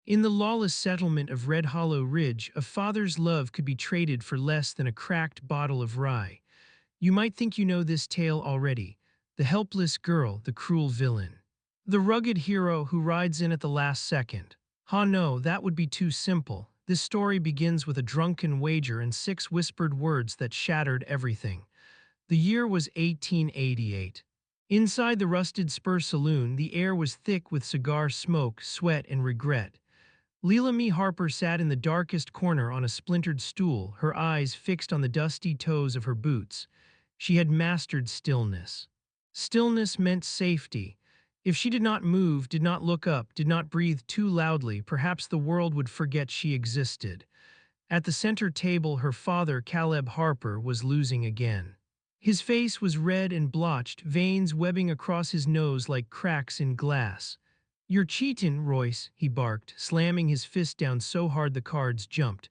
In the lawless settlement of Red Hollow Ridge, a father's love could be traded for less than a cracked bottle of rye. You might think you know this tale already. The helpless girl, the cruel villain. The rugged hero who rides in at the last second. No, that would be too simple. This story begins with a drunken wager and 6 whispered words that shattered everything. The year was 1888. Inside the rusted spur saloon, the air was thick with cigar smoke, sweat, and regret. Leela Mee Harper sat in the darkest corner on a splintered stool, her eyes fixed on the dusty toes of her boots. She had mastered stillness. Stillness meant safety. If she did not move, did not look up, did not breathe too loudly, perhaps the world would forget she existed. At the center table, her father, Caleb Harper, was losing again. His face was red and blotched, veins webbing across his nose like cracks in glass. "You're cheatin', Royce," he barked, slamming his fist down so hard the cards jumped.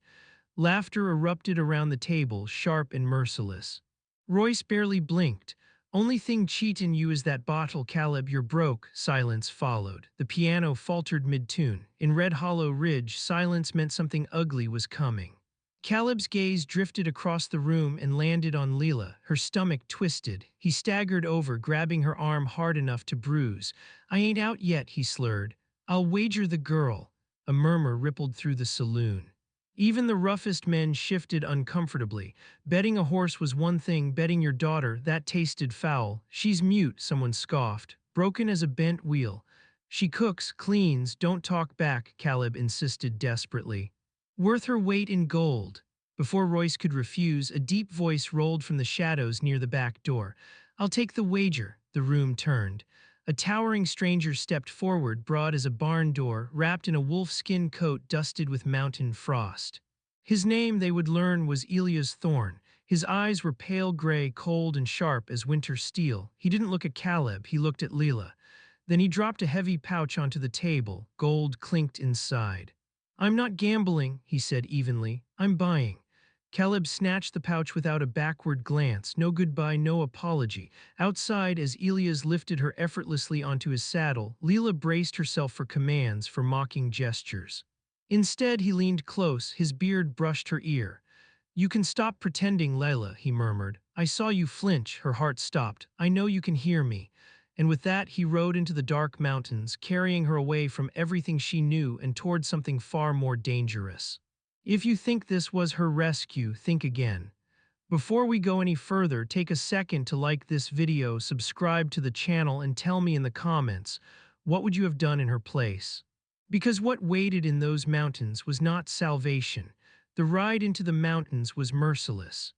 Laughter erupted around the table, sharp and merciless. Royce barely blinked. "Only thing cheatin' you is that bottle, Caleb, you're broke." Silence followed. The piano faltered mid-tune. In Red Hollow Ridge, silence meant something ugly was coming. Caleb's gaze drifted across the room and landed on Leela, her stomach twisted. He staggered over, grabbing her arm hard enough to bruise. "I ain't out yet," he slurred. "I'll wager the girl." A murmur rippled through the saloon. Even the roughest men shifted uncomfortably. Betting a horse was one thing, betting your daughter, that tasted foul. "She's mute," someone scoffed. "Broken as a bent wheel." "She cooks, cleans, don't talk back," Caleb insisted desperately. "Worth her weight in gold." Before Royce could refuse, a deep voice rolled from the shadows near the back door. "I'll take the wager." The room turned. A towering stranger stepped forward, broad as a barn door, wrapped in a wolfskin coat dusted with mountain frost. His name, they would learn, was Elias Thorne. His eyes were pale gray, cold and sharp as winter steel. He didn't look at Caleb, he looked at Leela. Then he dropped a heavy pouch onto the table. Gold clinked inside. "I'm not gambling," he said evenly. "I'm buying." Caleb snatched the pouch without a backward glance. No goodbye, no apology. Outside, as Elias lifted her effortlessly onto his saddle, Leela braced herself for commands, for mocking gestures. Instead, he leaned close, his beard brushed her ear. "You can stop pretending, Leila," he murmured. "I saw you flinch." Her heart stopped. "I know you can hear me." And with that, he rode into the dark mountains, carrying her away from everything she knew and toward something far more dangerous. If you think this was her rescue, think again. Before we go any further, take a second to like this video, subscribe to the channel, and tell me in the comments, what would you have done in her place? Because what waited in those mountains was not salvation. The ride into the mountains was merciless.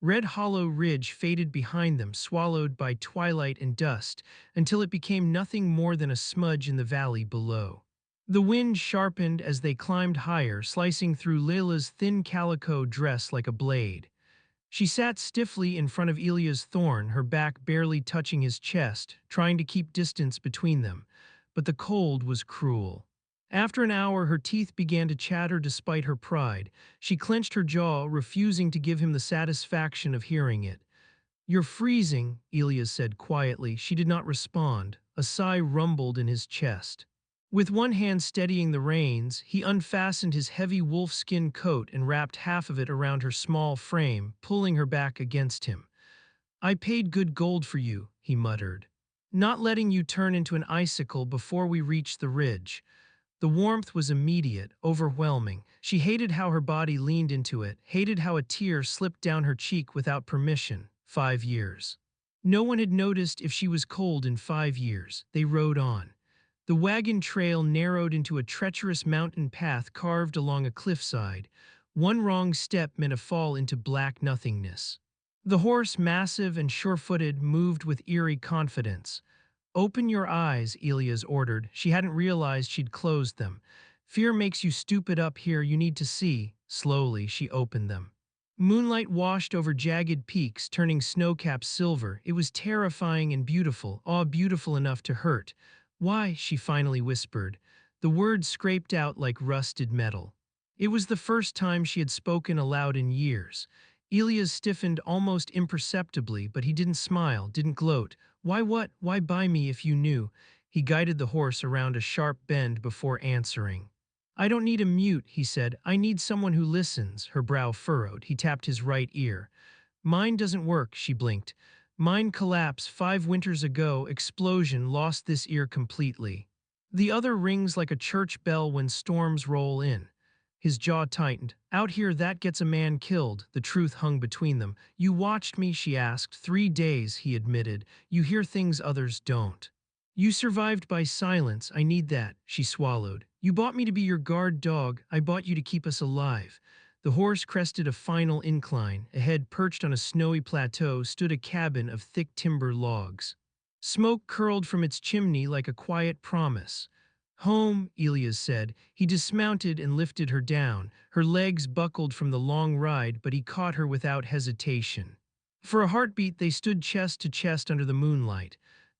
Red Hollow Ridge faded behind them, swallowed by twilight and dust, until it became nothing more than a smudge in the valley below. The wind sharpened as they climbed higher, slicing through Layla's thin calico dress like a blade. She sat stiffly in front of Elias Thorne, her back barely touching his chest, trying to keep distance between them. But the cold was cruel. After an hour, her teeth began to chatter despite her pride. She clenched her jaw, refusing to give him the satisfaction of hearing it. "You're freezing," Elias said quietly. She did not respond. A sigh rumbled in his chest. With one hand steadying the reins, he unfastened his heavy wolfskin coat and wrapped half of it around her small frame, pulling her back against him. "I paid good gold for you," he muttered. "Not letting you turn into an icicle before we reached the ridge." The warmth was immediate, overwhelming. She hated how her body leaned into it, hated how a tear slipped down her cheek without permission. 5 years. No one had noticed if she was cold in 5 years. They rode on. The wagon trail narrowed into a treacherous mountain path carved along a cliffside. One wrong step meant a fall into black nothingness. The horse, massive and sure-footed, moved with eerie confidence. "Open your eyes," Elias ordered. She hadn't realized she'd closed them. "Fear makes you stupid up here, you need to see." Slowly, she opened them. Moonlight washed over jagged peaks, turning snowcaps silver. It was terrifying and beautiful, beautiful enough to hurt. "Why?" she finally whispered. The words scraped out like rusted metal. It was the first time she had spoken aloud in years. Elias stiffened almost imperceptibly, but he didn't smile, didn't gloat. "Why what? Why buy me if you knew?" He guided the horse around a sharp bend before answering. I don't need a mute, he said. I need someone who listens. Her brow furrowed. He tapped his right ear. Mine doesn't work, she blinked. Mine collapsed 5 winters ago. Explosion lost this ear completely. The other rings like a church bell when storms roll in. His jaw tightened. Out here, that gets a man killed. The truth hung between them. You watched me, she asked. 3 days, he admitted. You hear things others don't. You survived by silence. I need that, she swallowed. You bought me to be your guard dog. I bought you to keep us alive. The horse crested a final incline. Ahead, perched on a snowy plateau, stood a cabin of thick timber logs. Smoke curled from its chimney like a quiet promise. Home, Elias said. He dismounted and lifted her down. Her legs buckled from the long ride, but he caught her without hesitation. For a heartbeat, they stood chest to chest under the moonlight.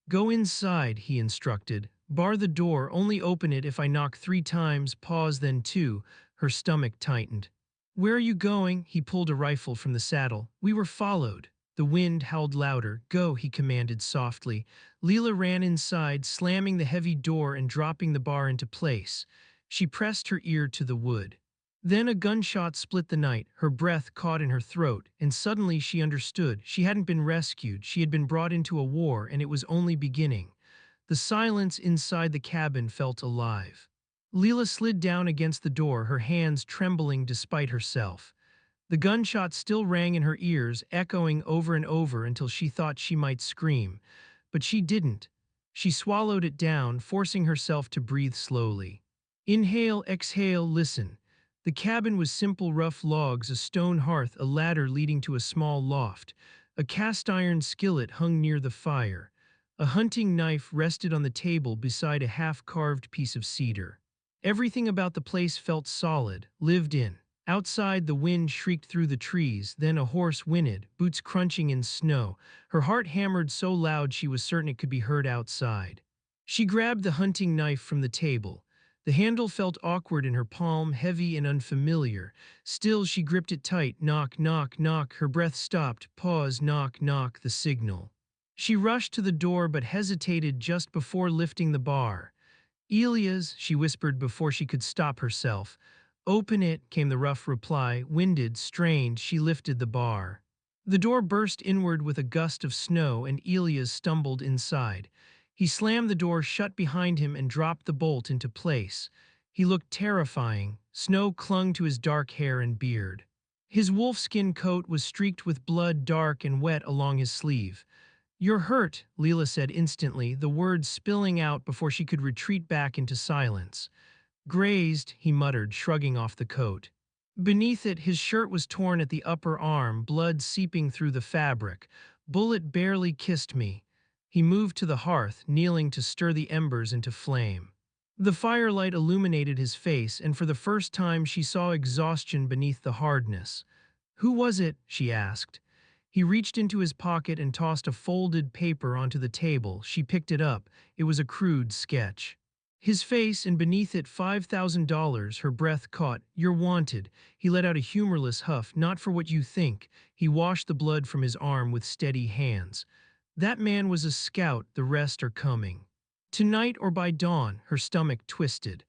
Go inside, he instructed. Bar the door, only open it if I knock 3 times, pause then 2. Her stomach tightened. Where are you going? He pulled a rifle from the saddle. We were followed. The wind howled louder. Go, he commanded softly. Leela ran inside, slamming the heavy door and dropping the bar into place. She pressed her ear to the wood. Then a gunshot split the night. Her breath caught in her throat, and suddenly she understood. She hadn't been rescued. She had been brought into a war, and it was only beginning. The silence inside the cabin felt alive. Leela slid down against the door, her hands trembling despite herself. The gunshot still rang in her ears, echoing over and over until she thought she might scream. But she didn't. She swallowed it down, forcing herself to breathe slowly. Inhale, exhale, listen. The cabin was simple rough logs, a stone hearth, a ladder leading to a small loft. A cast-iron skillet hung near the fire. A hunting knife rested on the table beside a half-carved piece of cedar. Everything about the place felt solid, lived in. Outside, the wind shrieked through the trees, then a horse whinnied, boots crunching in snow. Her heart hammered so loud she was certain it could be heard outside. She grabbed the hunting knife from the table. The handle felt awkward in her palm, heavy and unfamiliar. Still, she gripped it tight. Knock, knock, knock. Her breath stopped. Pause, knock, knock, the signal. She rushed to the door but hesitated just before lifting the bar. Elias, she whispered before she could stop herself. Open it, came the rough reply. Winded, strained, she lifted the bar. The door burst inward with a gust of snow, and Elias stumbled inside. He slammed the door shut behind him and dropped the bolt into place. He looked terrifying. Snow clung to his dark hair and beard. His wolfskin coat was streaked with blood, dark and wet along his sleeve. You're hurt, Leela said instantly, the words spilling out before she could retreat back into silence. Grazed, he muttered, shrugging off the coat. Beneath it, his shirt was torn at the upper arm, blood seeping through the fabric. Bullet barely kissed me. He moved to the hearth, kneeling to stir the embers into flame. The firelight illuminated his face, and for the first time she saw exhaustion beneath the hardness. Who was it? She asked. He reached into his pocket and tossed a folded paper onto the table. She picked it up. It was a crude sketch. His face, and beneath it $5,000, her breath caught. You're wanted. He let out a humorless huff. Not for what you think. He washed the blood from his arm with steady hands. That man was a scout, the rest are coming. Tonight or by dawn, her stomach twisted.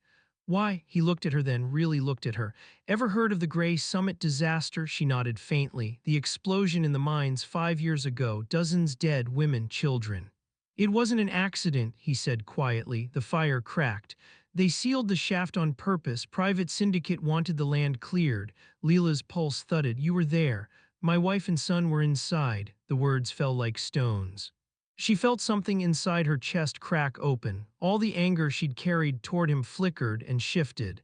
Why? He looked at her then, really looked at her. Ever heard of the Gray Summit disaster? She nodded faintly. The explosion in the mines 5 years ago, dozens dead, women, children. It wasn't an accident, he said quietly. The fire cracked. They sealed the shaft on purpose. Private syndicate wanted the land cleared. Leela's pulse thudded. You were there. My wife and son were inside. The words fell like stones. She felt something inside her chest crack open. All the anger she'd carried toward him flickered and shifted.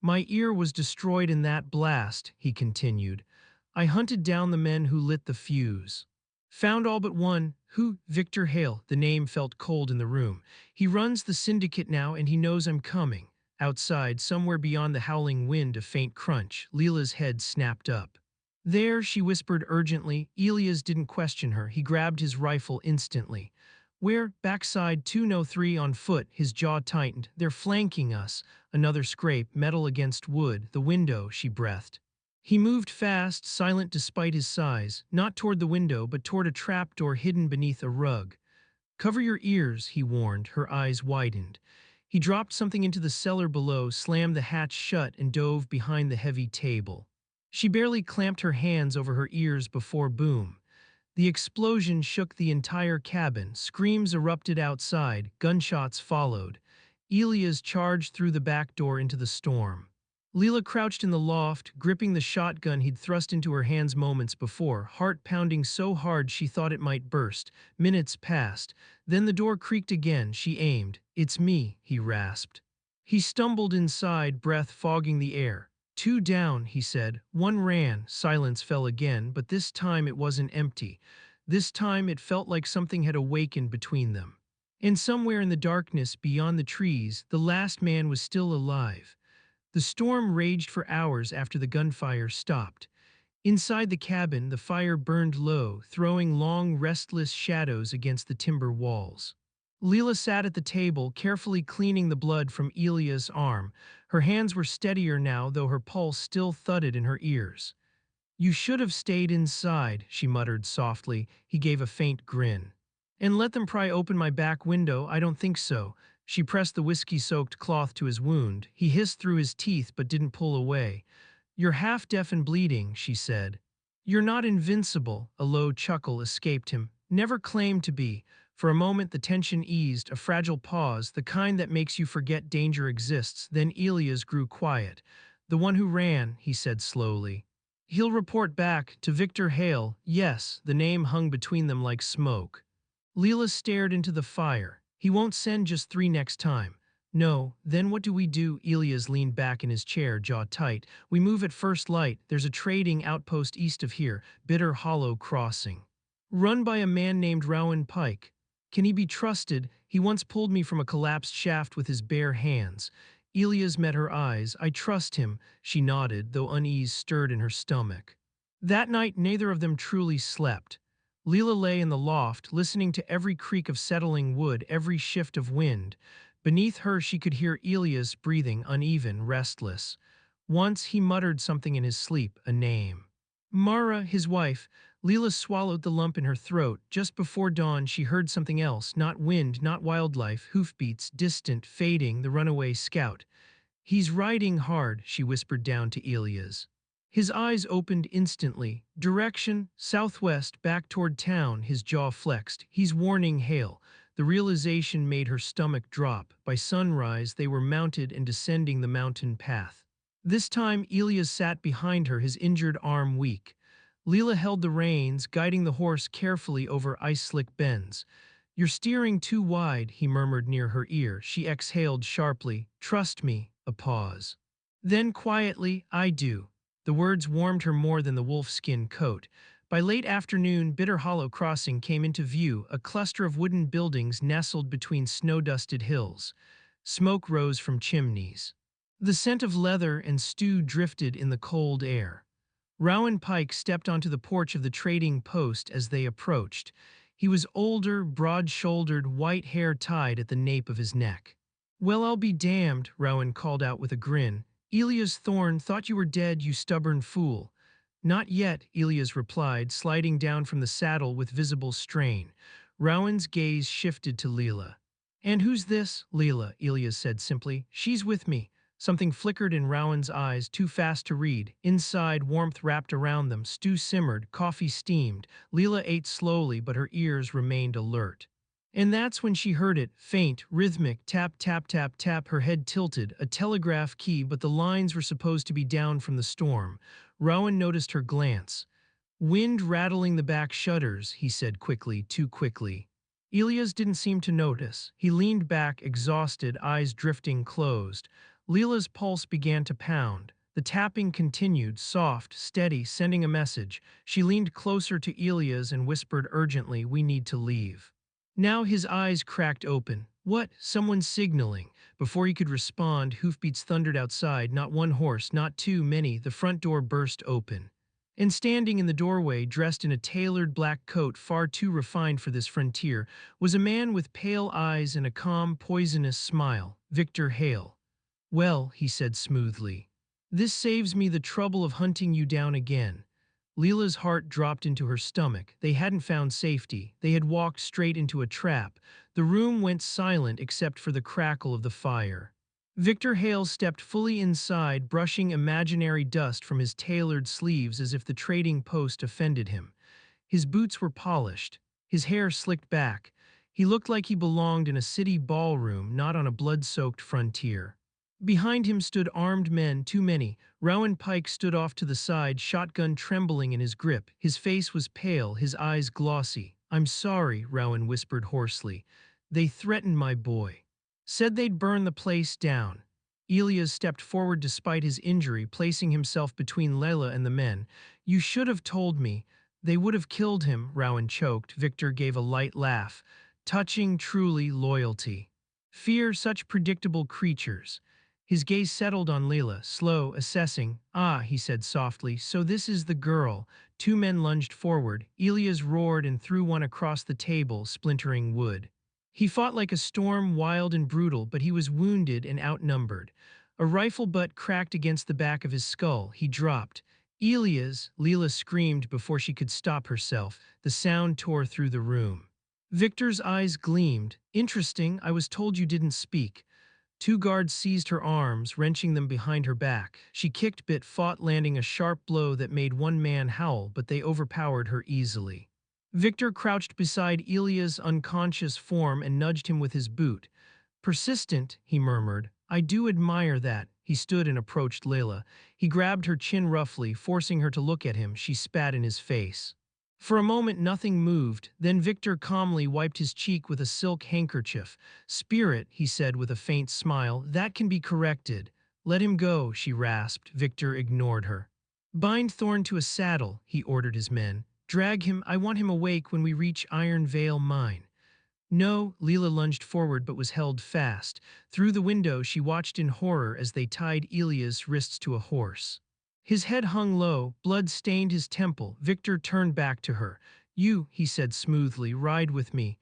My ear was destroyed in that blast, he continued. I hunted down the men who lit the fuse. Found all but one. Who? Victor Hale. The name felt cold in the room. He runs the syndicate now, and he knows I'm coming. Outside, somewhere beyond the howling wind, a faint crunch. Leela's head snapped up. There, she whispered urgently. Elias didn't question her. He grabbed his rifle instantly. Where? Backside 203 on foot. His jaw tightened. They're flanking us. Another scrape, metal against wood. The window, she breathed. He moved fast, silent despite his size, not toward the window, but toward a trapdoor hidden beneath a rug. Cover your ears, he warned. Her eyes widened. He dropped something into the cellar below, slammed the hatch shut, and dove behind the heavy table. She barely clamped her hands over her ears before boom. The explosion shook the entire cabin. Screams erupted outside. Gunshots followed. Elias charged through the back door into the storm. Leela crouched in the loft, gripping the shotgun he'd thrust into her hands moments before, heart pounding so hard she thought it might burst. Minutes passed. Then the door creaked again. She aimed. "It's me," he rasped. He stumbled inside, breath fogging the air. "Two down," he said. One ran. Silence fell again, but this time it wasn't empty. This time it felt like something had awakened between them. And somewhere in the darkness beyond the trees, the last man was still alive. The storm raged for hours after the gunfire stopped. Inside the cabin, the fire burned low, throwing long, restless shadows against the timber walls. Leela sat at the table, carefully cleaning the blood from Elia's arm. Her hands were steadier now, though her pulse still thudded in her ears. "You should have stayed inside," she muttered softly. He gave a faint grin. "And let them pry open my back window? I don't think so." She pressed the whiskey-soaked cloth to his wound. He hissed through his teeth but didn't pull away. "You're half-deaf and bleeding," she said. "You're not invincible," a low chuckle escaped him. "Never claimed to be." For a moment the tension eased, a fragile pause, the kind that makes you forget danger exists. Then Elias grew quiet. "The one who ran," he said slowly. "He'll report back to Victor Hale." Yes, the name hung between them like smoke. Leela stared into the fire. "He won't send just 3 next time." "No, then what do we do?" Elias leaned back in his chair, jaw tight. "We move at first light. There's a trading outpost east of here, Bitter Hollow Crossing. Run by a man named Rowan Pike. Can he be trusted? He once pulled me from a collapsed shaft with his bare hands." Elias met her eyes. "I trust him," she nodded, though unease stirred in her stomach. That night neither of them truly slept. Leela lay in the loft, listening to every creak of settling wood, every shift of wind. Beneath her she could hear Elias breathing, uneven, restless. Once he muttered something in his sleep, a name. Mara, his wife. Leela swallowed the lump in her throat. Just before dawn she heard something else, not wind, not wildlife, hoofbeats, distant, fading, the runaway scout. "He's riding hard," she whispered down to Elias. His eyes opened instantly. Direction, southwest, back toward town. His jaw flexed. "He's warning Hale." The realization made her stomach drop. By sunrise they were mounted and descending the mountain path. This time Elias sat behind her, his injured arm weak. Leela held the reins, guiding the horse carefully over ice-slick bends. "You're steering too wide," he murmured near her ear. She exhaled sharply. "Trust me." A pause. Then quietly, "I do." The words warmed her more than the wolfskin coat. By late afternoon, Bitter Hollow Crossing came into view, a cluster of wooden buildings nestled between snow-dusted hills. Smoke rose from chimneys. The scent of leather and stew drifted in the cold air. Rowan Pike stepped onto the porch of the trading post as they approached. He was older, broad-shouldered, white hair tied at the nape of his neck. "Well, I'll be damned," Rowan called out with a grin. "Elias Thorne, thought you were dead, you stubborn fool." "Not yet," Elias replied, sliding down from the saddle with visible strain. Rowan's gaze shifted to Leela. "And who's this?" "Leela," Elias said simply. "She's with me." Something flickered in Rowan's eyes, too fast to read. Inside, warmth wrapped around them. Stew simmered, coffee steamed. Leela ate slowly, but her ears remained alert. And that's when she heard it, faint, rhythmic, tap, tap, tap, tap. Her head tilted, a telegraph key, but the lines were supposed to be down from the storm. Rowan noticed her glance. "Wind rattling the back shutters," he said quickly, too quickly. Elias didn't seem to notice. He leaned back, exhausted, eyes drifting closed. Leela's pulse began to pound. The tapping continued, soft, steady, sending a message. She leaned closer to Elias and whispered urgently, "We need to leave." Now his eyes cracked open. What? Someone signaling. Before he could respond, hoofbeats thundered outside. Not one horse, not too many. The front door burst open. And standing in the doorway, dressed in a tailored black coat far too refined for this frontier, was a man with pale eyes and a calm, poisonous smile. Victor Hale. "Well," he said smoothly, "this saves me the trouble of hunting you down again." Leela's heart dropped into her stomach. They hadn't found safety. They had walked straight into a trap. The room went silent except for the crackle of the fire. Victor Hale stepped fully inside, brushing imaginary dust from his tailored sleeves as if the trading post offended him. His boots were polished, his hair slicked back. He looked like he belonged in a city ballroom, not on a blood-soaked frontier. Behind him stood armed men, too many. Rowan Pike stood off to the side, shotgun trembling in his grip. His face was pale, his eyes glossy. "I'm sorry," Rowan whispered hoarsely. "They threatened my boy. Said they'd burn the place down." Elias stepped forward despite his injury, placing himself between Layla and the men. "You should have told me. They would have killed him," Rowan choked. Victor gave a light laugh. "Touching, truly, loyalty. Fear such predictable creatures." His gaze settled on Layla, slow, assessing. "Ah," he said softly, "so this is the girl." Two men lunged forward. Elias roared and threw one across the table, splintering wood. He fought like a storm, wild and brutal, but he was wounded and outnumbered. A rifle butt cracked against the back of his skull. He dropped. "Elias!" Leela screamed before she could stop herself. The sound tore through the room. Victor's eyes gleamed. "Interesting, I was told you didn't speak." Two guards seized her arms, wrenching them behind her back. She kicked, bit, fought, landing a sharp blow that made one man howl, but they overpowered her easily. Victor crouched beside Elia's unconscious form and nudged him with his boot. "Persistent," he murmured. "I do admire that." He stood and approached Layla. He grabbed her chin roughly, forcing her to look at him. She spat in his face. For a moment nothing moved, then Victor calmly wiped his cheek with a silk handkerchief. "Spirit," he said with a faint smile, "that can be corrected." "Let him go," she rasped. Victor ignored her. "Bind Thorn to a saddle," he ordered his men. "Drag him, I want him awake when we reach Iron Vale Mine." "No," Leela lunged forward but was held fast. Through the window she watched in horror as they tied Elias' wrists to a horse. His head hung low, blood stained his temple. Victor turned back to her. "You," he said smoothly, "ride with me."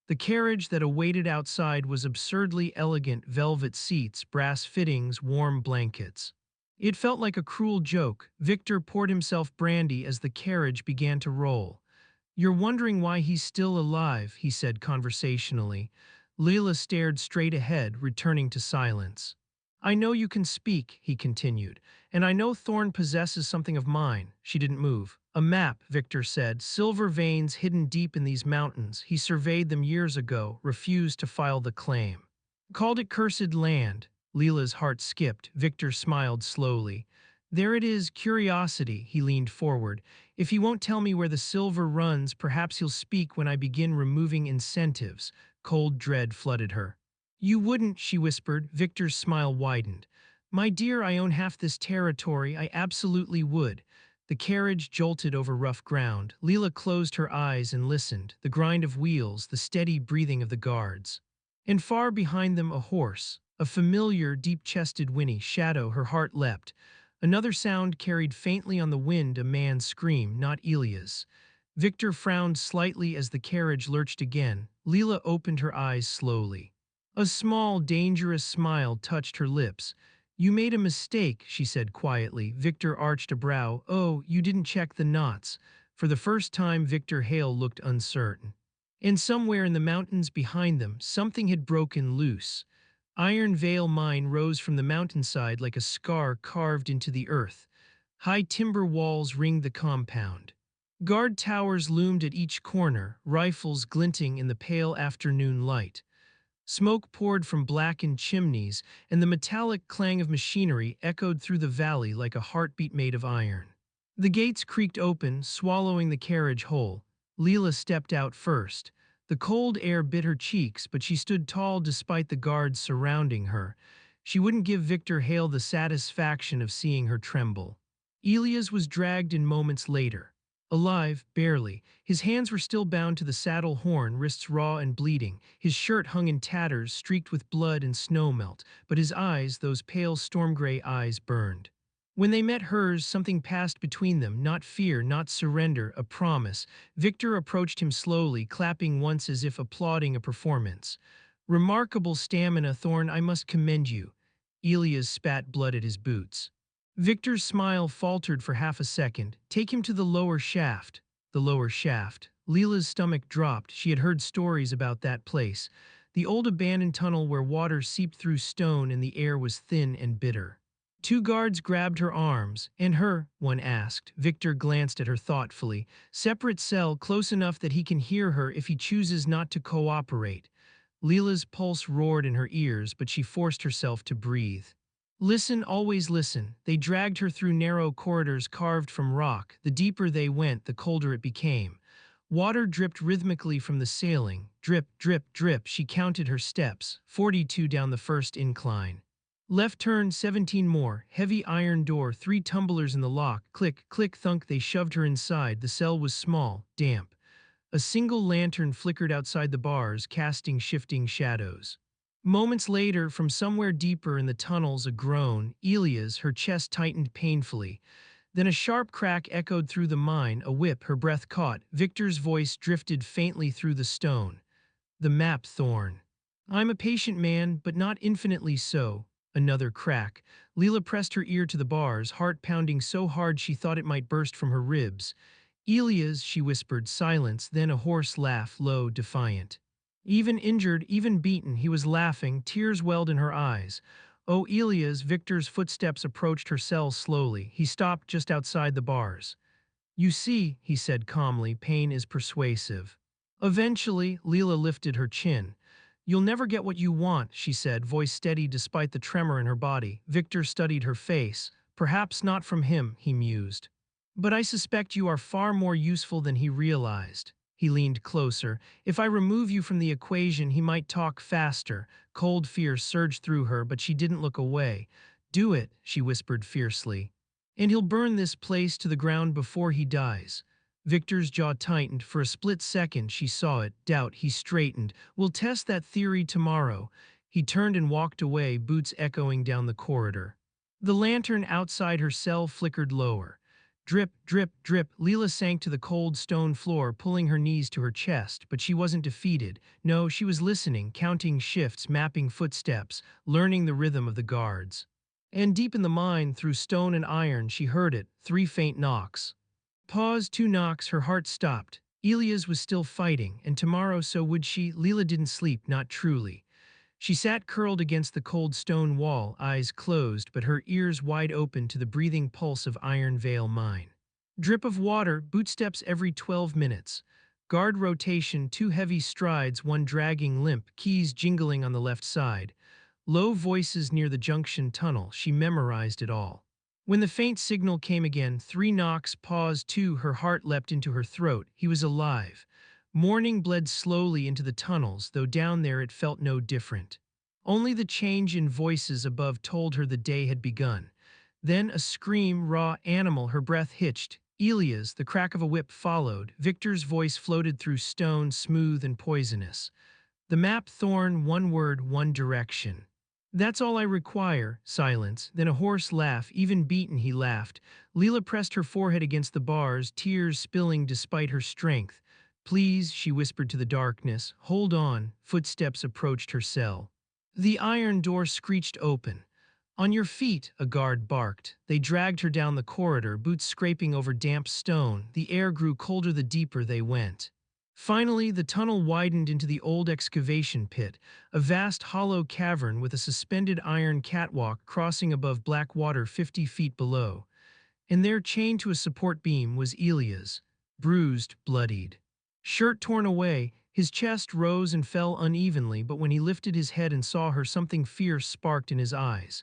The carriage that awaited outside was absurdly elegant, velvet seats, brass fittings, warm blankets. It felt like a cruel joke. Victor poured himself brandy as the carriage began to roll. "You're wondering why he's still alive," he said conversationally. Leela stared straight ahead, returning to silence. "I know you can speak," he continued, "and I know Thorn possesses something of mine." She didn't move. "A map," Victor said, "silver veins hidden deep in these mountains. He surveyed them years ago, refused to file the claim. Called it cursed land." Leela's heart skipped. Victor smiled slowly. "There it is, curiosity." He leaned forward. "If he won't tell me where the silver runs, perhaps he'll speak when I begin removing incentives." Cold dread flooded her. "You wouldn't," she whispered. Victor's smile widened. "My dear, I own half this territory. I absolutely would." The carriage jolted over rough ground. Leela closed her eyes and listened, the grind of wheels, the steady breathing of the guards. And far behind them a horse, a familiar, deep-chested whinny, shadow. Her heart leapt. Another sound carried faintly on the wind, a man's scream, not Elias. Victor frowned slightly as the carriage lurched again. Leela opened her eyes slowly. A small, dangerous smile touched her lips. "You made a mistake," she said quietly. Victor arched a brow. "Oh, you didn't check the knots." For the first time, Victor Hale looked uncertain. And somewhere in the mountains behind them, something had broken loose. Iron Vale Mine rose from the mountainside like a scar carved into the earth. High timber walls ringed the compound. Guard towers loomed at each corner, rifles glinting in the pale afternoon light. Smoke poured from blackened chimneys, and the metallic clang of machinery echoed through the valley like a heartbeat made of iron. The gates creaked open, swallowing the carriage whole. Leela stepped out first. The cold air bit her cheeks, but she stood tall despite the guards surrounding her. She wouldn't give Victor Hale the satisfaction of seeing her tremble. Elias was dragged in moments later. Alive, barely. His hands were still bound to the saddle horn, wrists raw and bleeding. His shirt hung in tatters, streaked with blood and snowmelt, but his eyes, those pale storm-gray eyes, burned. When they met hers, something passed between them, not fear, not surrender, a promise. Victor approached him slowly, clapping once as if applauding a performance. "Remarkable stamina, Thorn, I must commend you." Elias spat blood at his boots. Victor's smile faltered for half a second. Take him to the lower shaft. The lower shaft. Leela's stomach dropped. She had heard stories about that place. The old abandoned tunnel where water seeped through stone and the air was thin and bitter. Two guards grabbed her arms. And her, one asked. Victor glanced at her thoughtfully. Separate cell close enough that he can hear her if he chooses not to cooperate. Leela's pulse roared in her ears, but she forced herself to breathe. Listen, always listen. They dragged her through narrow corridors carved from rock. The deeper they went, the colder it became. Water dripped rhythmically from the ceiling. Drip, drip, drip. She counted her steps. 42 down the first incline. Left turn, 17 more. Heavy iron door, 3 tumblers in the lock. Click, click, thunk. They shoved her inside. The cell was small, damp. A single lantern flickered outside the bars, casting shifting shadows. Moments later, from somewhere deeper in the tunnels, a groan. Elia's, her chest tightened painfully. Then a sharp crack echoed through the mine, a whip, her breath caught. Victor's voice drifted faintly through the stone. The map, Thorn. I'm a patient man, but not infinitely so. Another crack. Leela pressed her ear to the bars, heart pounding so hard she thought it might burst from her ribs. Elias, she whispered, silence, then a hoarse laugh, low, defiant. Even injured, even beaten, he was laughing, tears welled in her eyes. Oh, Elias, Victor's footsteps approached her cell slowly. He stopped just outside the bars. You see, he said calmly, pain is persuasive. Eventually, Leela lifted her chin. You'll never get what you want, she said, voice steady despite the tremor in her body. Victor studied her face. Perhaps not from him, he mused. But I suspect you are far more useful than he realized. He leaned closer. If I remove you from the equation, he might talk faster. Cold fear surged through her, but she didn't look away. Do it, she whispered fiercely. And he'll burn this place to the ground before he dies. Victor's jaw tightened. For a split second, she saw it. Doubt. He straightened. We'll test that theory tomorrow. He turned and walked away, boots echoing down the corridor. The lantern outside her cell flickered lower. Drip, drip, drip. Leela sank to the cold stone floor, pulling her knees to her chest, but she wasn't defeated. No, she was listening, counting shifts, mapping footsteps, learning the rhythm of the guards. And deep in the mine, through stone and iron, she heard it, 3 faint knocks. Pause, 2 knocks, her heart stopped. Elias was still fighting, and tomorrow so would she. Leela didn't sleep, not truly. She sat curled against the cold stone wall, eyes closed, but her ears wide open to the breathing pulse of Iron Vale Mine. Drip of water, bootsteps every 12 minutes. Guard rotation, 2 heavy strides, 1 dragging limp, keys jingling on the left side. Low voices near the junction tunnel, she memorized it all. When the faint signal came again, 3 knocks, pause, 2, her heart leapt into her throat. He was alive. Morning bled slowly into the tunnels, though down there it felt no different. Only the change in voices above told her the day had begun. Then a scream, raw, animal, her breath hitched. Elia's, the crack of a whip followed. Victor's voice floated through stone, smooth and poisonous. The map, Thorn, 1 word, 1 direction. That's all I require. Silence. Then a hoarse laugh. Even beaten, he laughed. Leela pressed her forehead against the bars, tears spilling despite her strength. Please, she whispered to the darkness. Hold on. Footsteps approached her cell. The iron door screeched open. On your feet, a guard barked. They dragged her down the corridor, boots scraping over damp stone. The air grew colder the deeper they went. Finally, the tunnel widened into the old excavation pit, a vast hollow cavern with a suspended iron catwalk crossing above black water 50 feet below. And there, chained to a support beam, was Elias, bruised, bloodied. Shirt torn away, his chest rose and fell unevenly, but when he lifted his head and saw her, something fierce sparked in his eyes.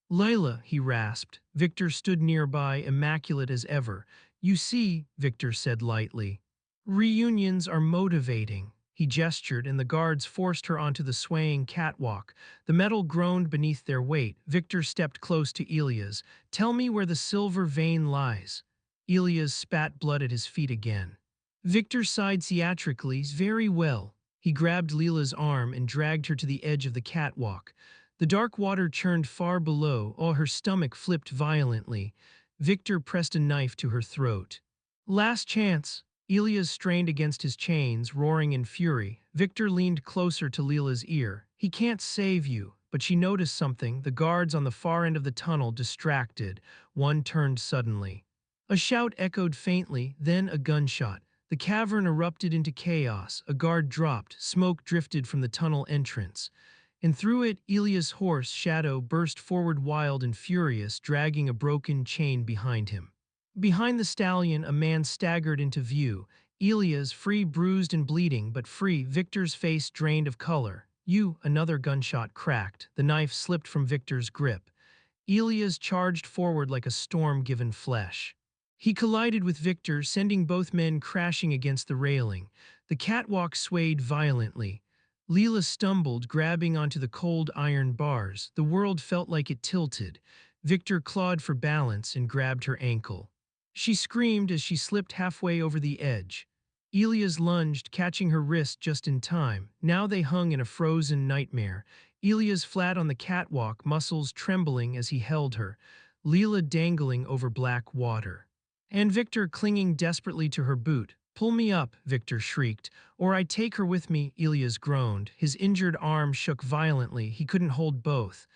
Layla, he rasped. Victor stood nearby, immaculate as ever. You see, Victor said lightly. Reunions are motivating. He gestured, and the guards forced her onto the swaying catwalk. The metal groaned beneath their weight. Victor stepped close to Elias. Tell me where the silver vein lies. Elias spat blood at his feet again. Victor sighed theatrically. Very well. He grabbed Leela's arm and dragged her to the edge of the catwalk. The dark water churned far below. Oh, her stomach flipped violently. Victor pressed a knife to her throat. Last chance. Elias strained against his chains, roaring in fury. Victor leaned closer to Leela's ear. He can't save you, but she noticed something. The guards on the far end of the tunnel distracted. One turned suddenly. A shout echoed faintly, then a gunshot. The cavern erupted into chaos. A guard dropped. Smoke drifted from the tunnel entrance. And through it, Elia's horse, Shadow, burst forward wild and furious, dragging a broken chain behind him. Behind the stallion, a man staggered into view. Elia's, free, bruised and bleeding, but free. Victor's face drained of color. Another gunshot cracked. The knife slipped from Victor's grip. Elias charged forward like a storm given flesh. He collided with Victor, sending both men crashing against the railing. The catwalk swayed violently. Leela stumbled, grabbing onto the cold iron bars. The world felt like it tilted. Victor clawed for balance and grabbed her ankle. She screamed as she slipped halfway over the edge. Elias lunged, catching her wrist just in time. Now they hung in a frozen nightmare. Elias flat on the catwalk, muscles trembling as he held her. Leela dangling over black water. And Victor clinging desperately to her boot. "Pull me up," Victor shrieked, "or I take her with me," Elias groaned. His injured arm shook violently. He couldn't hold both.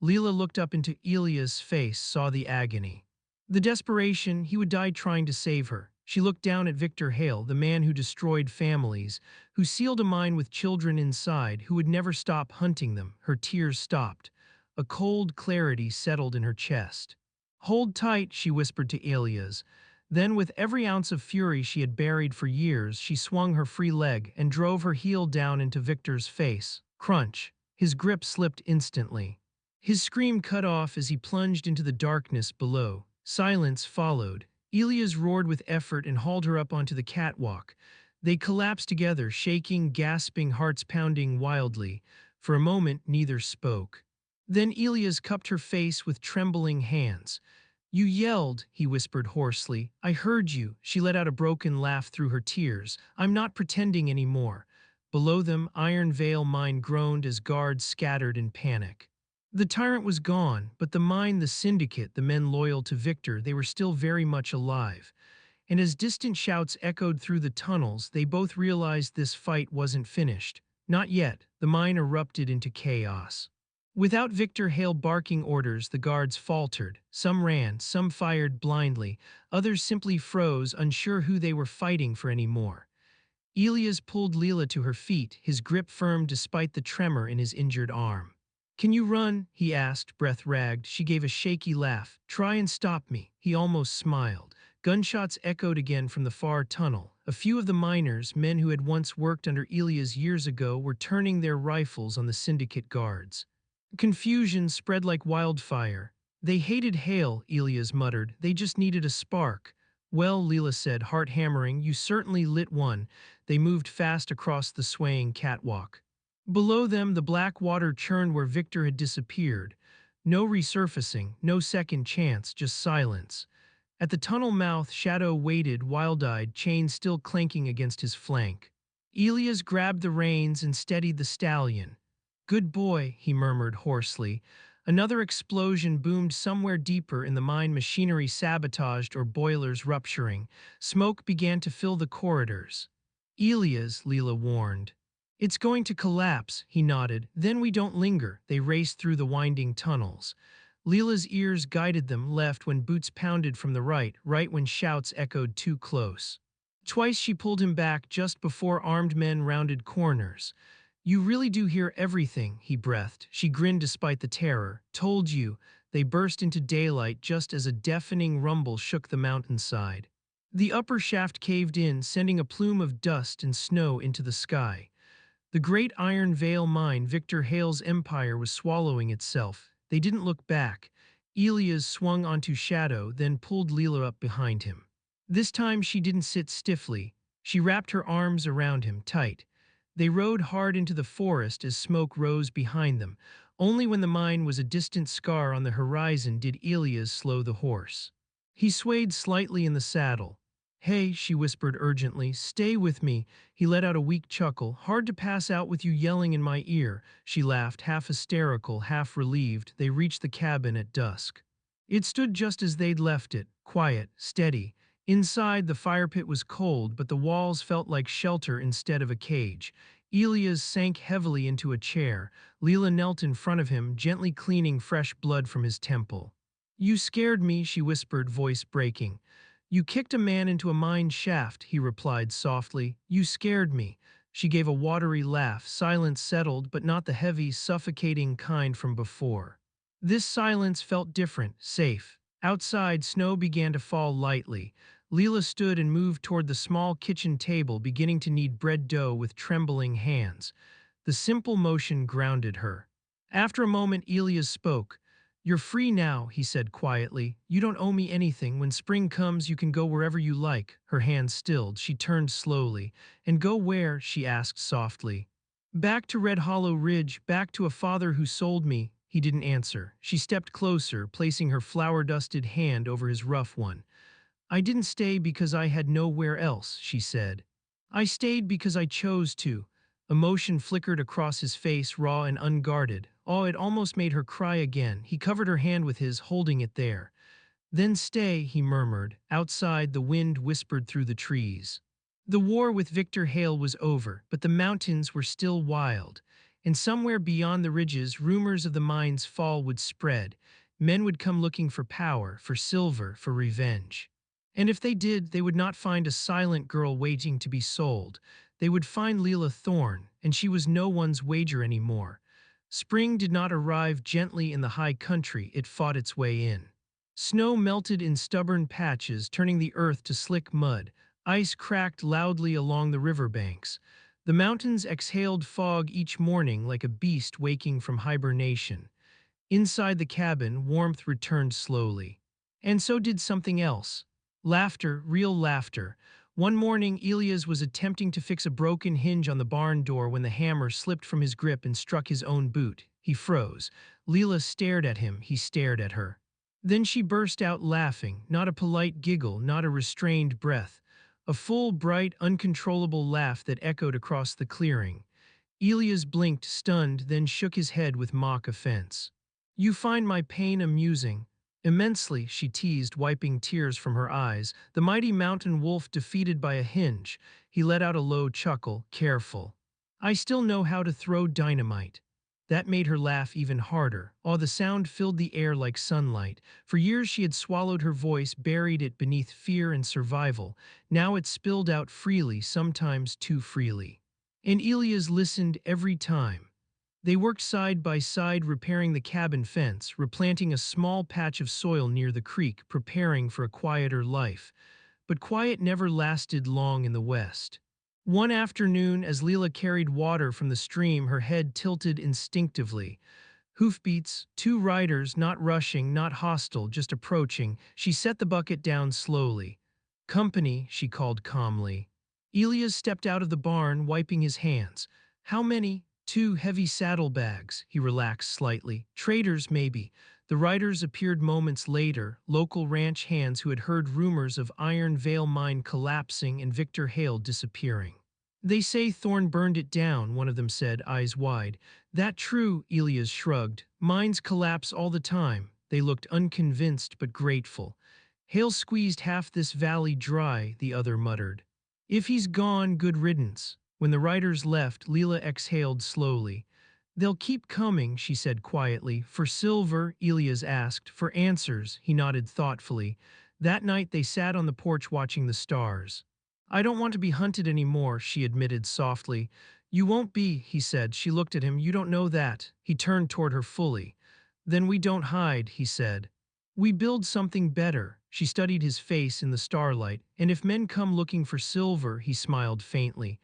Leela looked up into Elias' face, saw the agony. The desperation, he would die trying to save her. She looked down at Victor Hale, the man who destroyed families, who sealed a mine with children inside, who would never stop hunting them. Her tears stopped. A cold clarity settled in her chest. "Hold tight," she whispered to Elias. Then, with every ounce of fury she had buried for years, she swung her free leg and drove her heel down into Victor's face. Crunch. His grip slipped instantly. His scream cut off as he plunged into the darkness below. Silence followed. Elias roared with effort and hauled her up onto the catwalk. They collapsed together, shaking, gasping, hearts pounding wildly. For a moment, neither spoke. Then Elias cupped her face with trembling hands. "You yelled," he whispered hoarsely. "I heard you." She let out a broken laugh through her tears. "I'm not pretending anymore." Below them, Iron Veil Mine groaned as guards scattered in panic. The tyrant was gone, but the mine, the syndicate, the men loyal to Victor, they were still very much alive. And as distant shouts echoed through the tunnels, they both realized this fight wasn't finished. Not yet. The mine erupted into chaos. Without Victor Hale barking orders, the guards faltered. Some ran, some fired blindly, others simply froze, unsure who they were fighting for anymore. Elias pulled Leela to her feet, his grip firm despite the tremor in his injured arm. "Can you run?" he asked, breath ragged. She gave a shaky laugh. "Try and stop me." He almost smiled. Gunshots echoed again from the far tunnel. A few of the miners, men who had once worked under Elias years ago, were turning their rifles on the syndicate guards. Confusion spread like wildfire. "They hated Hale," Elias muttered. "They just needed a spark." "Well," Leela said, heart hammering, "you certainly lit one." They moved fast across the swaying catwalk. Below them, the black water churned where Victor had disappeared. No resurfacing, no second chance, just silence. At the tunnel mouth, Shadow waited, wild-eyed, chain still clanking against his flank. Elias grabbed the reins and steadied the stallion. "Good boy," he murmured hoarsely. Another explosion boomed somewhere deeper in the mine, machinery sabotaged or boilers rupturing. Smoke began to fill the corridors. "Elias," Leela warned. "It's going to collapse," he nodded. "Then we don't linger." They raced through the winding tunnels. Leela's ears guided them left when boots pounded from the right when shouts echoed too close. Twice she pulled him back just before armed men rounded corners. "You really do hear everything," he breathed. She grinned despite the terror. "Told you." They burst into daylight just as a deafening rumble shook the mountainside. The upper shaft caved in, sending a plume of dust and snow into the sky. The great Iron Veil Mine, Victor Hale's empire, was swallowing itself. They didn't look back. Elias swung onto Shadow, then pulled Leela up behind him. This time she didn't sit stiffly. She wrapped her arms around him tight. They rode hard into the forest as smoke rose behind them. Only when the mine was a distant scar on the horizon did Elias slow the horse. He swayed slightly in the saddle. "Hey," she whispered urgently, "stay with me." He let out a weak chuckle. "Hard to pass out with you yelling in my ear." She laughed, half hysterical, half relieved. They reached the cabin at dusk. It stood just as they'd left it, quiet, steady. Inside, the fire pit was cold, but the walls felt like shelter instead of a cage. Elias sank heavily into a chair. Leela knelt in front of him, gently cleaning fresh blood from his temple. You scared me, she whispered, voice breaking. You kicked a man into a mine shaft, he replied softly. You scared me. She gave a watery laugh. Silence settled, but not the heavy, suffocating kind from before. This silence felt different, safe. Outside, snow began to fall lightly. Leela stood and moved toward the small kitchen table, beginning to knead bread dough with trembling hands. The simple motion grounded her. After a moment, Elias spoke. You're free now, he said quietly. You don't owe me anything. When spring comes, you can go wherever you like. Her hand stilled. She turned slowly. And go where? She asked softly. Back to Red Hollow Ridge, back to a father who sold me. He didn't answer. She stepped closer, placing her flour-dusted hand over his rough one. I didn't stay because I had nowhere else, she said. I stayed because I chose to. Emotion flickered across his face, raw and unguarded. Oh, it almost made her cry again. He covered her hand with his, holding it there. Then stay, he murmured. Outside, the wind whispered through the trees. The war with Victor Hale was over, but the mountains were still wild. And somewhere beyond the ridges, rumors of the mine's fall would spread. Men would come looking for power, for silver, for revenge. And if they did, they would not find a silent girl waiting to be sold. They would find Leela Thorne, and she was no one's wager anymore. Spring did not arrive gently in the high country, it fought its way in. Snow melted in stubborn patches, turning the earth to slick mud. Ice cracked loudly along the riverbanks. The mountains exhaled fog each morning like a beast waking from hibernation. Inside the cabin, warmth returned slowly. And so did something else. Laughter, real laughter. One morning, Elias was attempting to fix a broken hinge on the barn door when the hammer slipped from his grip and struck his own boot. He froze. Leela stared at him, he stared at her. Then she burst out laughing, not a polite giggle, not a restrained breath. A full, bright, uncontrollable laugh that echoed across the clearing. Elias blinked, stunned, then shook his head with mock offense. You find my pain amusing. Immensely, she teased, wiping tears from her eyes. The mighty mountain wolf defeated by a hinge. He let out a low chuckle, careful. I still know how to throw dynamite. That made her laugh even harder. Oh, the sound filled the air like sunlight. For years she had swallowed her voice, buried it beneath fear and survival. Now it spilled out freely, sometimes too freely. And Elias listened every time. They worked side by side, repairing the cabin fence, replanting a small patch of soil near the creek, preparing for a quieter life. But quiet never lasted long in the West. One afternoon, as Leela carried water from the stream, her head tilted instinctively. Hoofbeats, two riders, not rushing, not hostile, just approaching. She set the bucket down slowly. Company, she called calmly. Elias stepped out of the barn, wiping his hands. How many? 2 heavy saddlebags, he relaxed slightly. Traders, maybe. The riders appeared moments later, local ranch hands who had heard rumors of Iron Vale Mine collapsing and Victor Hale disappearing. They say Thorne burned it down, one of them said, eyes wide. That true, Elias shrugged. Mines collapse all the time. They looked unconvinced but grateful. Hale squeezed half this valley dry, the other muttered. If he's gone, good riddance. When the riders left, Leela exhaled slowly. They'll keep coming, she said quietly. For silver, Elias asked. For answers, he nodded thoughtfully. That night they sat on the porch watching the stars. I don't want to be hunted anymore, she admitted softly. You won't be, he said. She looked at him. You don't know that. He turned toward her fully. Then we don't hide, he said. We build something better. She studied his face in the starlight. And if men come looking for silver, he smiled faintly.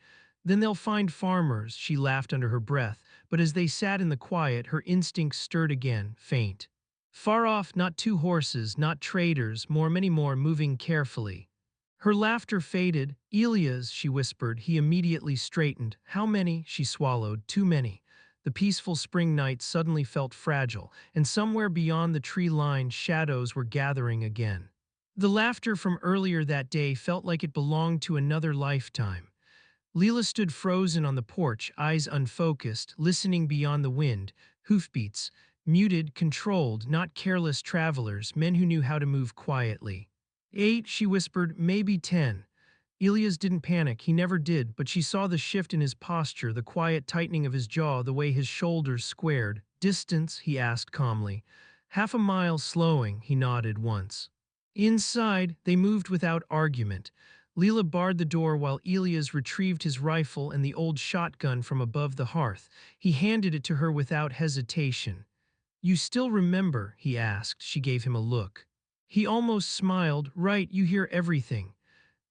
Then they'll find farmers, she laughed under her breath, but as they sat in the quiet, her instincts stirred again, faint. Far off, not 2 horses, not traders, many more, moving carefully. Her laughter faded. Elias, she whispered. He immediately straightened. How many? She swallowed. Too many. The peaceful spring night suddenly felt fragile, and somewhere beyond the tree line, shadows were gathering again. The laughter from earlier that day felt like it belonged to another lifetime. Leela stood frozen on the porch, eyes unfocused, listening beyond the wind. Hoofbeats, muted, controlled, not careless travelers, men who knew how to move quietly. 8, she whispered, maybe 10. Elias didn't panic, he never did, but she saw the shift in his posture, the quiet tightening of his jaw, the way his shoulders squared. Distance, he asked calmly. Half a mile slowing, he nodded once. Inside, they moved without argument. Leela barred the door while Elias retrieved his rifle and the old shotgun from above the hearth. He handed it to her without hesitation. You still remember? He asked. She gave him a look. He almost smiled. Right, you hear everything.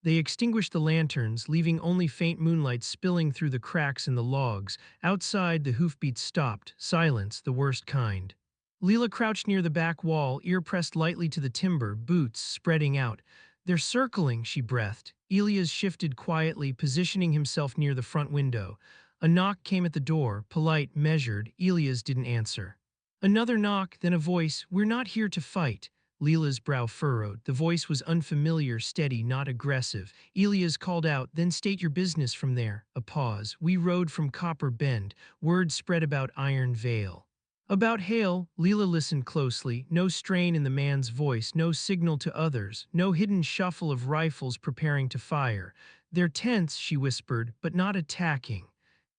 They extinguished the lanterns, leaving only faint moonlight spilling through the cracks in the logs. Outside, the hoofbeats stopped. Silence, the worst kind. Leela crouched near the back wall, ear pressed lightly to the timber, boots spreading out. They're circling, she breathed. Elias shifted quietly, positioning himself near the front window. A knock came at the door, polite, measured. Elias didn't answer. Another knock, then a voice. We're not here to fight. Leela's brow furrowed. The voice was unfamiliar, steady, not aggressive. Elias called out, then state your business from there. A pause. We rode from Copper Bend. Word spread about Iron Vale. About Hale, Leela listened closely. No strain in the man's voice, no signal to others, no hidden shuffle of rifles preparing to fire. They're tense, she whispered, but not attacking.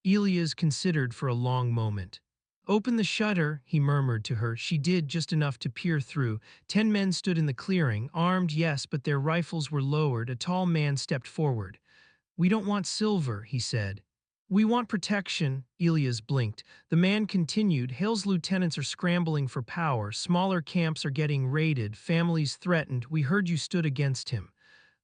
Elias considered for a long moment. Open the shutter, he murmured to her. She did, just enough to peer through. 10 men stood in the clearing, armed, yes, but their rifles were lowered. A tall man stepped forward. We don't want silver, he said. We want protection, Elias blinked. The man continued, Hale's lieutenants are scrambling for power. Smaller camps are getting raided, families threatened. We heard you stood against him.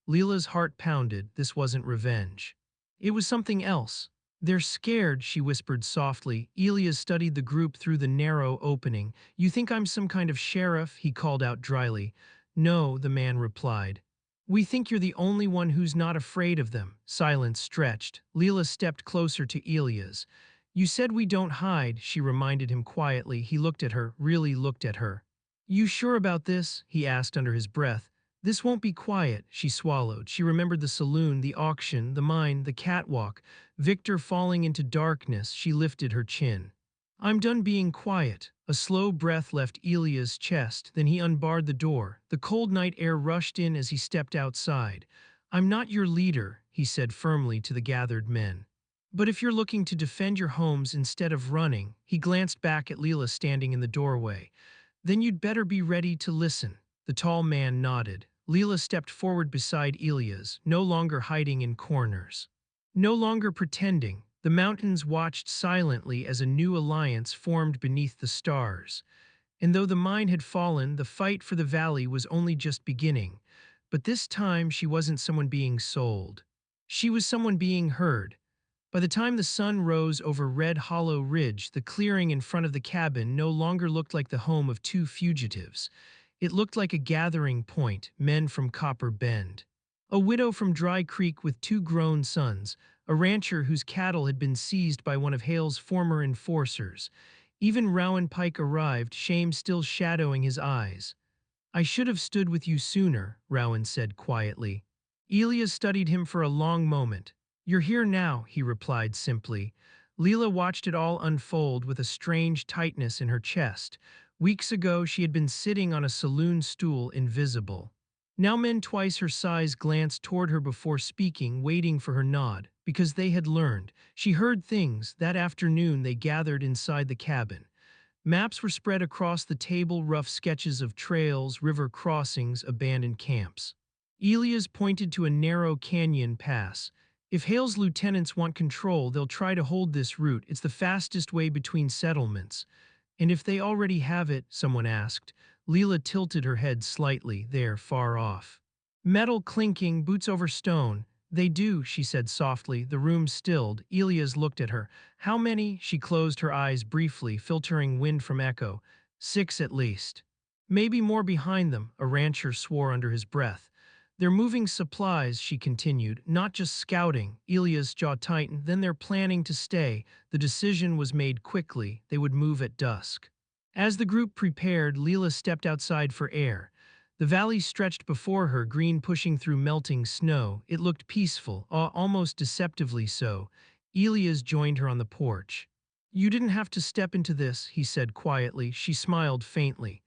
Leela's heart pounded. This wasn't revenge. It was something else. They're scared, she whispered softly. Elias studied the group through the narrow opening. You think I'm some kind of sheriff? He called out dryly. No, the man replied. We think you're the only one who's not afraid of them. Silence stretched. Leela stepped closer to Elias. You said we don't hide, she reminded him quietly. He looked at her, really looked at her. You sure about this? He asked under his breath. This won't be quiet, she swallowed. She remembered the saloon, the auction, the mine, the catwalk. Victor falling into darkness, she lifted her chin. I'm done being quiet. A slow breath left Elia's chest, then he unbarred the door. The cold night air rushed in as he stepped outside. I'm not your leader, he said firmly to the gathered men. But if you're looking to defend your homes instead of running, he glanced back at Leela standing in the doorway. Then you'd better be ready to listen. The tall man nodded. Leela stepped forward beside Elias, no longer hiding in corners. No longer pretending. The mountains watched silently as a new alliance formed beneath the stars. And though the mine had fallen, the fight for the valley was only just beginning. But this time she wasn't someone being sold. She was someone being heard. By the time the sun rose over Red Hollow Ridge, the clearing in front of the cabin no longer looked like the home of two fugitives. It looked like a gathering point, men from Copper Bend. A widow from Dry Creek with 2 grown sons, a rancher whose cattle had been seized by one of Hale's former enforcers. Even Rowan Pike arrived, shame still shadowing his eyes. I should have stood with you sooner, Rowan said quietly. Elias studied him for a long moment. You're here now, he replied simply. Leela watched it all unfold with a strange tightness in her chest. Weeks ago, she had been sitting on a saloon stool, invisible. Now men twice her size glanced toward her before speaking, waiting for her nod, because they had learned. She heard things. That afternoon they gathered inside the cabin. Maps were spread across the table, rough sketches of trails, river crossings, abandoned camps. Elias pointed to a narrow canyon pass. If Hale's lieutenants want control, they'll try to hold this route. It's the fastest way between settlements. And if they already have it, someone asked. Leela tilted her head slightly, there, far off. Metal clinking, boots over stone. They do, she said softly. The room stilled. Elias looked at her. How many? She closed her eyes briefly, filtering wind from echo. 6 at least. Maybe more behind them, a rancher swore under his breath. They're moving supplies, she continued, not just scouting. Elias' jaw tightened. Then they're planning to stay. The decision was made quickly. They would move at dusk. As the group prepared, Leela stepped outside for air. The valley stretched before her, green pushing through melting snow. It looked peaceful, almost deceptively so. Elias joined her on the porch. You didn't have to step into this, he said quietly. She smiled faintly.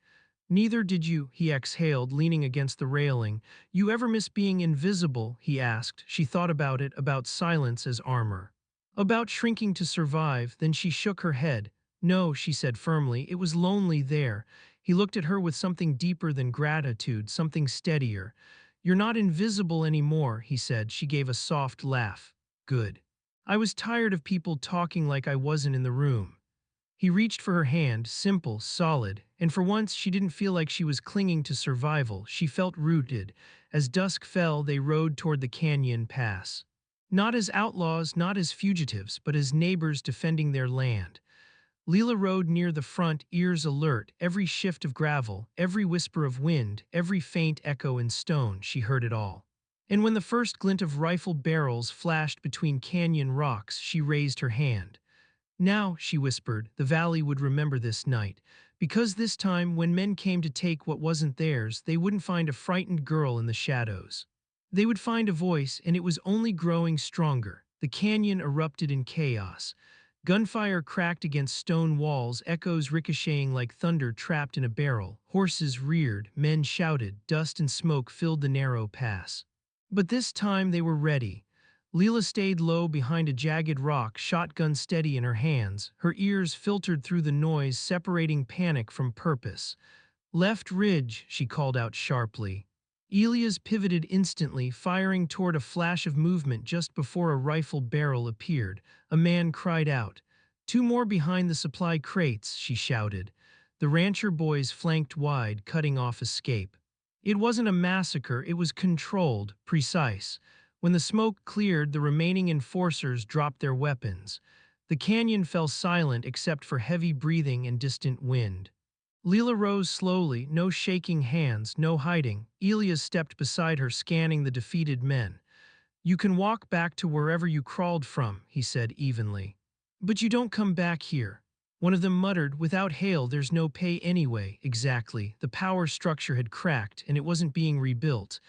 Neither did you, he exhaled, leaning against the railing. You ever miss being invisible? He asked. She thought about it, about silence as armor. About shrinking to survive, then she shook her head. No, she said firmly, it was lonely there. He looked at her with something deeper than gratitude, something steadier. You're not invisible anymore, he said. She gave a soft laugh. Good. I was tired of people talking like I wasn't in the room. He reached for her hand, simple, solid, and for once she didn't feel like she was clinging to survival. She felt rooted. As dusk fell, they rode toward the canyon pass. Not as outlaws, not as fugitives, but as neighbors defending their land. Leela rode near the front, ears alert, every shift of gravel, every whisper of wind, every faint echo in stone, she heard it all. And when the first glint of rifle barrels flashed between canyon rocks, she raised her hand. Now, she whispered, the valley would remember this night, because this time, when men came to take what wasn't theirs, they wouldn't find a frightened girl in the shadows. They would find a voice, and it was only growing stronger. The canyon erupted in chaos. Gunfire cracked against stone walls, echoes ricocheting like thunder trapped in a barrel. Horses reared, men shouted, dust and smoke filled the narrow pass. But this time they were ready. Leela stayed low behind a jagged rock, shotgun steady in her hands. Her ears filtered through the noise, separating panic from purpose. Left ridge, she called out sharply. Elias pivoted instantly, firing toward a flash of movement just before a rifle barrel appeared. A man cried out. Two more behind the supply crates, she shouted. The rancher boys flanked wide, cutting off escape. It wasn't a massacre, it was controlled, precise. When the smoke cleared, the remaining enforcers dropped their weapons. The canyon fell silent except for heavy breathing and distant wind. Leela rose slowly, no shaking hands, no hiding. Elias stepped beside her, scanning the defeated men. You can walk back to wherever you crawled from, he said evenly. But you don't come back here. One of them muttered, without hail there's no pay anyway. Exactly. The power structure had cracked, and it wasn't being rebuilt.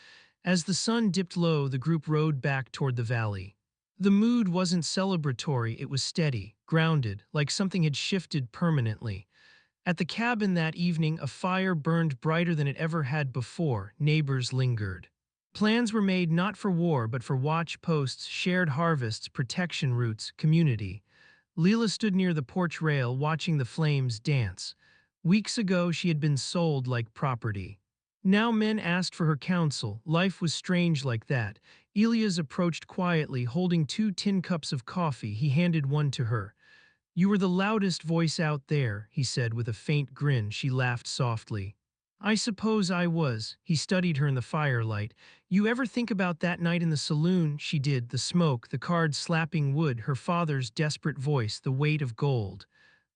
As the sun dipped low, the group rode back toward the valley. The mood wasn't celebratory, it was steady, grounded, like something had shifted permanently. At the cabin that evening, a fire burned brighter than it ever had before. Neighbors lingered. Plans were made not for war, but for watch posts, shared harvests, protection routes, community. Leela stood near the porch rail, watching the flames dance. Weeks ago, she had been sold like property. Now men asked for her counsel. Life was strange like that. Elias approached quietly, holding 2 tin cups of coffee. He handed one to her. You were the loudest voice out there, he said with a faint grin. She laughed softly. I suppose I was. He studied her in the firelight. You ever think about that night in the saloon? She did. The smoke, the cards slapping wood, her father's desperate voice, the weight of gold.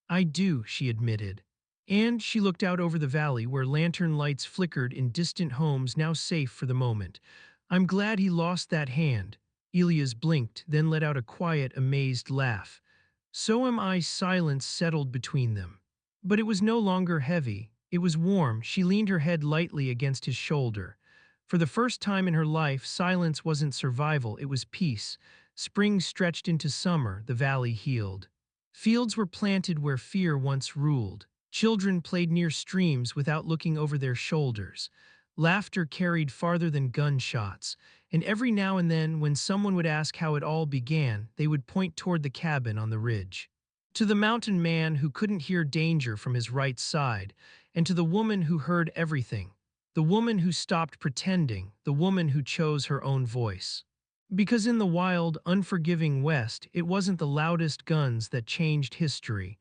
I do, she admitted. And she looked out over the valley where lantern lights flickered in distant homes now safe for the moment. I'm glad he lost that hand. Elias blinked, then let out a quiet, amazed laugh. So am I. Silence settled between them. But it was no longer heavy. It was warm. She leaned her head lightly against his shoulder. For the first time in her life, silence wasn't survival, it was peace. Spring stretched into summer, the valley healed. Fields were planted where fear once ruled. Children played near streams without looking over their shoulders. Laughter carried farther than gunshots, and every now and then, when someone would ask how it all began, they would point toward the cabin on the ridge. To the mountain man who couldn't hear danger from his right side, and to the woman who heard everything. The woman who stopped pretending, the woman who chose her own voice. Because in the wild, unforgiving West, it wasn't the loudest guns that changed history.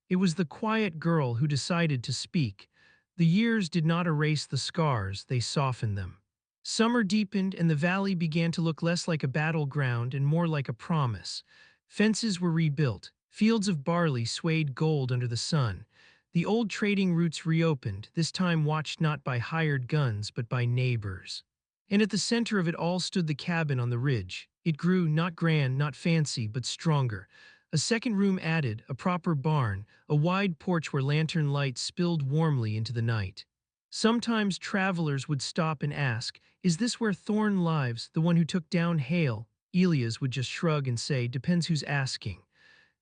It was the quiet girl who decided to speak. The years did not erase the scars, they softened them. Summer deepened and the valley began to look less like a battleground and more like a promise. Fences were rebuilt, fields of barley swayed gold under the sun. The old trading routes reopened, this time watched not by hired guns but by neighbors. And at the center of it all stood the cabin on the ridge. It grew, not grand, not fancy, but stronger. A second room added, a proper barn, a wide porch where lantern light spilled warmly into the night. Sometimes travelers would stop and ask, is this where Thorn lives, the one who took down Hale? Elias would just shrug and say, depends who's asking.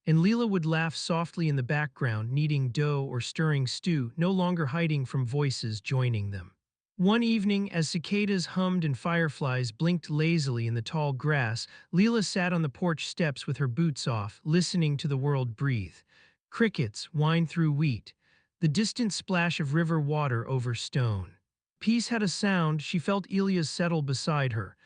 And Leela would laugh softly in the background, kneading dough or stirring stew, no longer hiding from voices joining them. One evening, as cicadas hummed and fireflies blinked lazily in the tall grass, Leela sat on the porch steps with her boots off, listening to the world breathe. Crickets whine through wheat, the distant splash of river water over stone. Peace had a sound. She felt Elias settle beside her.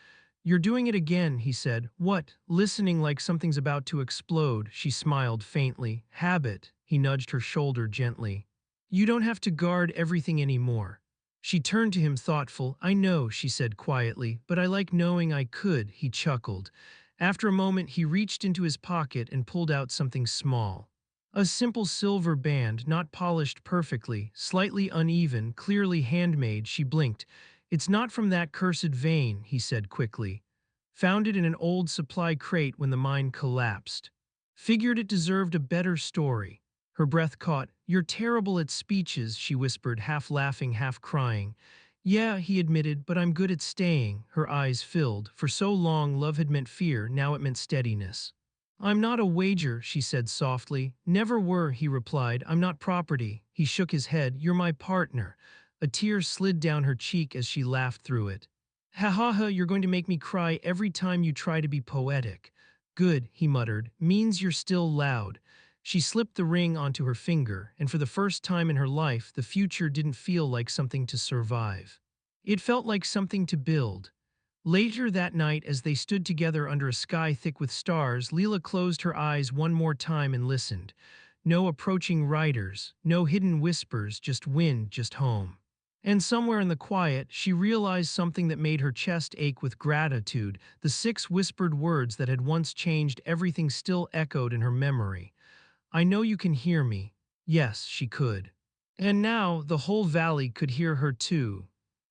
"You're doing it again," he said. "What?" Listening like something's about to explode, she smiled faintly. "Habit." He nudged her shoulder gently. "You don't have to guard everything anymore." She turned to him thoughtful. "I know," she said quietly, "but I like knowing I could," he chuckled. After a moment, he reached into his pocket and pulled out something small. A simple silver band, not polished perfectly, slightly uneven, clearly handmade. She blinked. "It's not from that cursed vein," he said quickly. "Found it in an old supply crate when the mine collapsed. Figured it deserved a better story." Her breath caught. "You're terrible at speeches," she whispered, half laughing, half crying. "Yeah," he admitted, "but I'm good at staying." Her eyes filled. For so long, love had meant fear, now it meant steadiness. "I'm not a wager," she said softly. "Never were," he replied. "I'm not property." He shook his head. "You're my partner." A tear slid down her cheek as she laughed through it. "Ha ha ha, you're going to make me cry every time you try to be poetic." "Good," he muttered. "Means you're still loud." She slipped the ring onto her finger, and for the first time in her life, the future didn't feel like something to survive. It felt like something to build. Later that night, as they stood together under a sky thick with stars, Leela closed her eyes one more time and listened. No approaching riders, no hidden whispers, just wind, just home. And somewhere in the quiet, she realized something that made her chest ache with gratitude. The 6 whispered words that had once changed everything still echoed in her memory. "I know you can hear me." Yes, she could. And now the whole valley could hear her too.